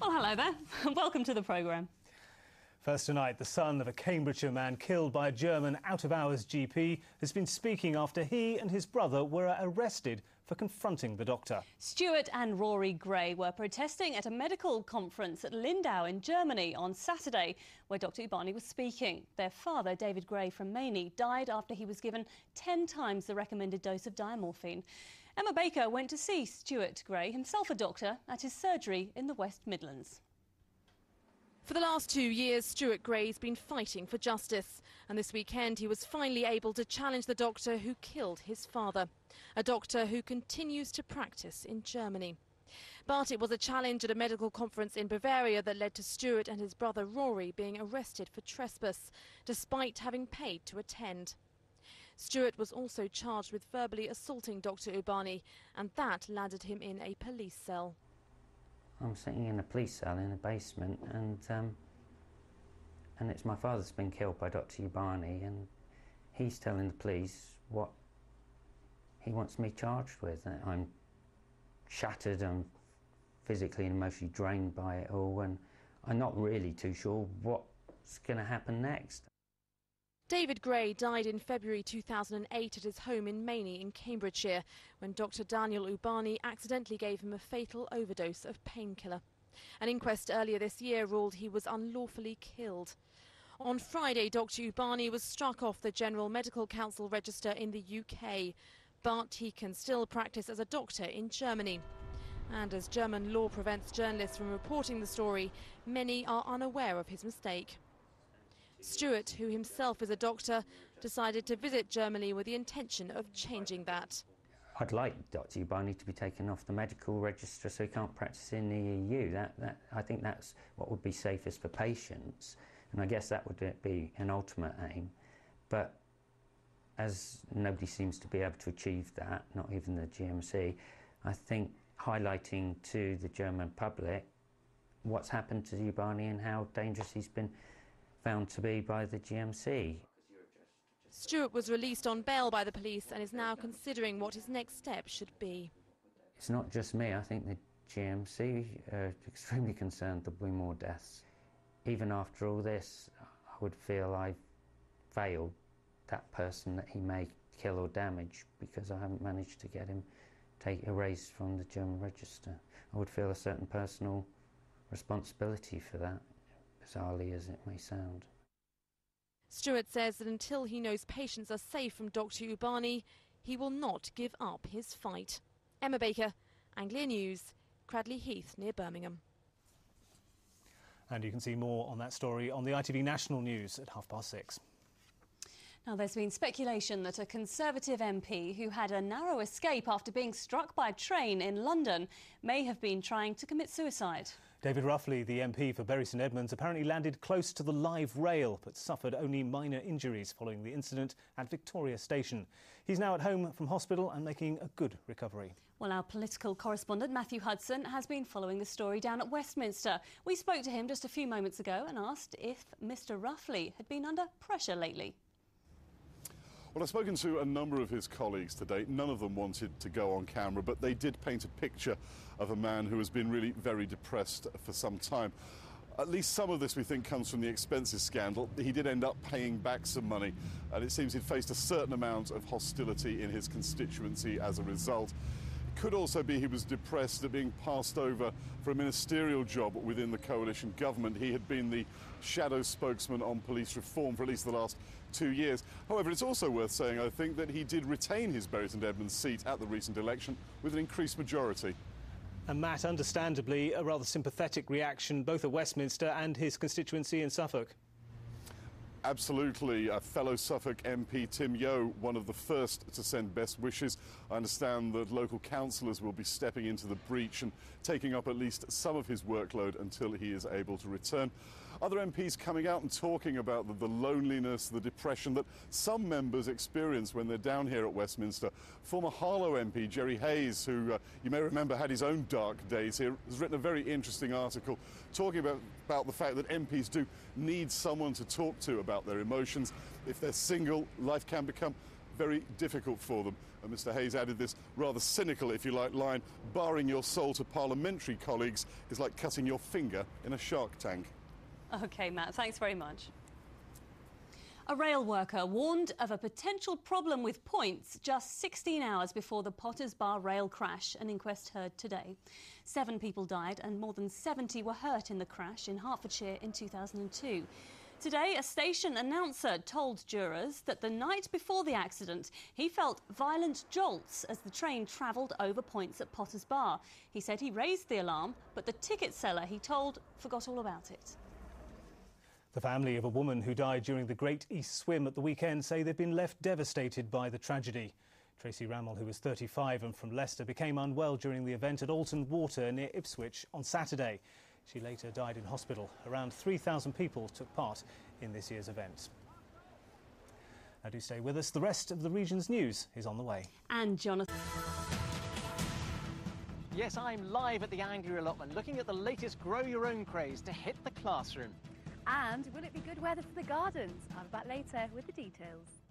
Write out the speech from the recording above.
Well, hello there. Welcome to the programme. First tonight, the son of a Cambridgeshire man killed by a German out-of-hours GP has been speaking after he and his brother were arrested for confronting the doctor. Stuart and Rory Gray were protesting at a medical conference at Lindau in Germany on Saturday, where Dr Ubani was speaking. Their father, David Gray from Maine, died after he was given 10 times the recommended dose of diamorphine. Emma Baker went to see Stuart Gray, himself a doctor, at his surgery in the West Midlands. For the last 2 years, Stuart Gray's been fighting for justice. And this weekend, he was finally able to challenge the doctor who killed his father. A doctor who continues to practice in Germany. But it was a challenge at a medical conference in Bavaria that led to Stuart and his brother Rory being arrested for trespass, despite having paid to attend. Stuart was also charged with verbally assaulting Dr Ubani, and that landed him in a police cell. I'm sitting in a police cell in a basement, and it's my father's been killed by Dr Ubani, and he's telling the police what he wants me charged with. I'm shattered, I'm physically and emotionally drained by it all, and I'm not really too sure what's going to happen next. David Gray died in February 2008 at his home in Maine in Cambridgeshire when Dr Daniel Ubani accidentally gave him a fatal overdose of painkiller. An inquest earlier this year ruled he was unlawfully killed. On Friday, Dr Ubani was struck off the General Medical Council register in the UK, but he can still practice as a doctor in Germany. And as German law prevents journalists from reporting the story, many are unaware of his mistake. Stuart, who himself is a doctor, decided to visit Germany with the intention of changing that. I'd like Dr Ubani to be taken off the medical register so he can't practice in the EU. I think that's what would be safest for patients, and I guess that would be an ultimate aim. But as nobody seems to be able to achieve that, not even the GMC, I think highlighting to the German public what's happened to Ubani and how dangerous he's been found to be by the GMC. Stuart was released on bail by the police and is now considering what his next step should be. It's not just me, I think the GMC are extremely concerned there'll be more deaths. Even after all this, I would feel I've failed that person that he may kill or damage because I haven't managed to get him erased from the German register. I would feel a certain personal responsibility for that, bizarrely as it may sound. Stuart says that until he knows patients are safe from Dr Ubani, he will not give up his fight. Emma Baker, Anglia News, Cradley Heath near Birmingham. And you can see more on that story on the ITV National News at 6:30. Now, there's been speculation that a Conservative MP who had a narrow escape after being struck by a train in London may have been trying to commit suicide. David Ruffley, the MP for Bury St Edmunds, apparently landed close to the live rail but suffered only minor injuries following the incident at Victoria Station. He's now at home from hospital and making a good recovery. Well, our political correspondent Matthew Hudson has been following the story down at Westminster. We spoke to him just a few moments ago and asked if Mr Ruffley had been under pressure lately. Well, I've spoken to a number of his colleagues today. None of them wanted to go on camera, but they did paint a picture of a man who has been really very depressed for some time. At least some of this, we think, comes from the expenses scandal. He did end up paying back some money, and it seems he'd faced a certain amount of hostility in his constituency as a result. It could also be he was depressed at being passed over for a ministerial job within the coalition government. He had been the shadow spokesman on police reform for at least the last 2 years. However, it's also worth saying, I think, that he did retain his Bury St Edmunds seat at the recent election with an increased majority. And Matt, understandably, a rather sympathetic reaction both at Westminster and his constituency in Suffolk. Absolutely. Fellow Suffolk MP Tim Yeo, one of the first to send best wishes. I understand that local councillors will be stepping into the breach and taking up at least some of his workload until he is able to return. Other MPs coming out and talking about the loneliness, the depression that some members experience when they're down here at Westminster. Former Harlow MP Jerry Hayes, who you may remember had his own dark days here, has written a very interesting article talking about the fact that MPs do need someone to talk to about their emotions. If they're single, life can become very difficult for them. And Mr Hayes added this rather cynical, if you like, line: barring your soul to parliamentary colleagues is like cutting your finger in a shark tank. OK, Matt, thanks very much. A rail worker warned of a potential problem with points just 16 hours before the Potters Bar rail crash, an inquest heard today. 7 people died and more than 70 were hurt in the crash in Hertfordshire in 2002. Today, a station announcer told jurors that the night before the accident, he felt violent jolts as the train travelled over points at Potters Bar. He said he raised the alarm, but the ticket seller, he told, forgot all about it. The family of a woman who died during the Great East Swim at the weekend say they've been left devastated by the tragedy. Tracy Rammell, who was 35 and from Leicester, became unwell during the event at Alton Water near Ipswich on Saturday. She later died in hospital. Around 3,000 people took part in this year's event. Now do stay with us. The rest of the region's news is on the way. And Jonathan. Yes, I'm live at the Anglia allotment, looking at the latest grow your own craze to hit the classroom. And will it be good weather for the gardens? I'll be back later with the details.